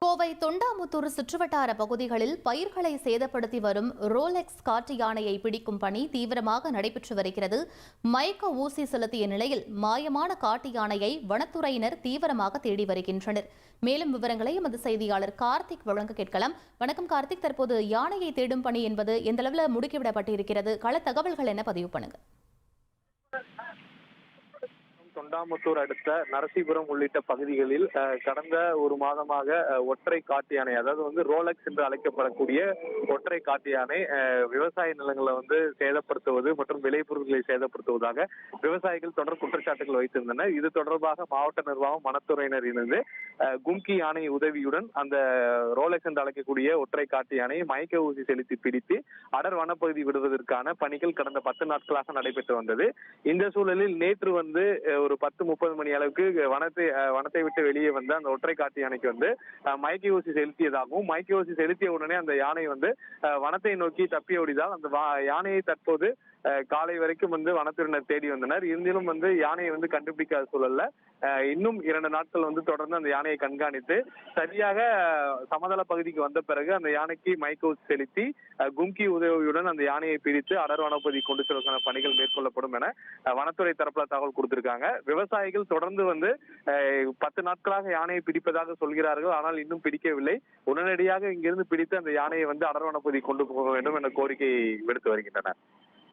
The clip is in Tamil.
கோவை தொண்டாமுத்தூர் சுற்றுவட்டார பகுதிகளில் பயிர்களை சேதப்படுத்தி வரும் ரோலெக்ஸ் காட்டு யானையை பிடிக்கும் பணி தீவிரமாக நடைபெற்று வருகிறது. மயக்க ஊசி செலுத்திய நிலையில் மாயமான காட்டு யானையை வனத்துறையினர் தீவிரமாக தேடி வருகின்றனர். மேலும் விவரங்களை எமது செய்தியாளர் கார்த்திக் வழங்க கேட்கலாம். வணக்கம் கார்த்திக், தற்போது யானையை தேடும் பணி என்பது எந்த அளவில் முடுக்கிவிடப்பட்டிருக்கிறது? கள தகவல்கள் என்ன பதிவு பண்ணுங்க. தொண்டாமுத்தூர் அடுத்த நரசிபுரம் உள்ளிட்ட பகுதிகளில் கடந்த ஒரு மாதமாக ஒற்றை காட்டு யானை, அதாவது ரோலக்ஸ் என்று அழைக்கப்படக்கூடிய ஒற்றை காட்டு யானை விவசாய நிலங்களை சேதப்படுத்துவது மற்றும் விளைபொருட்களை சேதப்படுத்துவதாக விவசாயிகள் தொடர் குற்றச்சாட்டுகள் வைத்திருந்தனர். இது தொடர்பாக மாவட்ட நிர்வாகம், வனத்துறையினர் இணைந்து கும்கி யானை உதவியுடன் அந்த ரோலக்ஸ் என்று அழைக்கக்கூடிய ஒற்றை காட்டு யானையை மயக்க ஊசி செலுத்தி பிடித்து அடர் வனப்பகுதி விடுவதற்கான பணிகள் கடந்த 10 நாட்களாக நடைபெற்று வந்தது. இந்த சூழலில் நேற்று ஒரு 10-30 மணி அளவுக்கு வனத்தை விட்டு வெளியே வந்த அந்த ஒற்றை காட்டு யானைக்கு மயக்க ஊசி செலுத்தியதாகவும், மயக்க ஊசி செலுத்திய உடனே அந்த யானை வனத்தை நோக்கி தப்பி ஓடிதால் அந்த யானையை தற்போது காலை வரைக்கும் வனத்துறையினர் தேடி வந்தனர். இருந்திலும் யானையை கண்டுபிடிக்காத சூழல்ல இன்னும் 2 நாட்கள் தொடர்ந்து அந்த யானையை கண்காணித்து சரியாக சமதள பகுதிக்கு வந்த பிறகு அந்த யானைக்கு மயக்க ஊசி செலுத்தி கும்கி உதவியுடன் அந்த யானையை பிடித்து அடர் வனப்பகுதி கொண்டு செல்வதற்கான பணிகள் மேற்கொள்ளப்படும் என வனத்துறை தரப்புல தகவல் கொடுத்திருக்காங்க. விவசாயிகள் தொடர்ந்து 10 நாட்களாக யானையை பிடிப்பதாக சொல்கிறார்கள், ஆனால் இன்னும் பிடிக்கவில்லை. உடனடியாக இங்கிருந்து பிடித்து அந்த யானையை அடர் வனப்பகுதி கொண்டு போக வேண்டும் என கோரிக்கை விடுத்து வருகின்றனர்.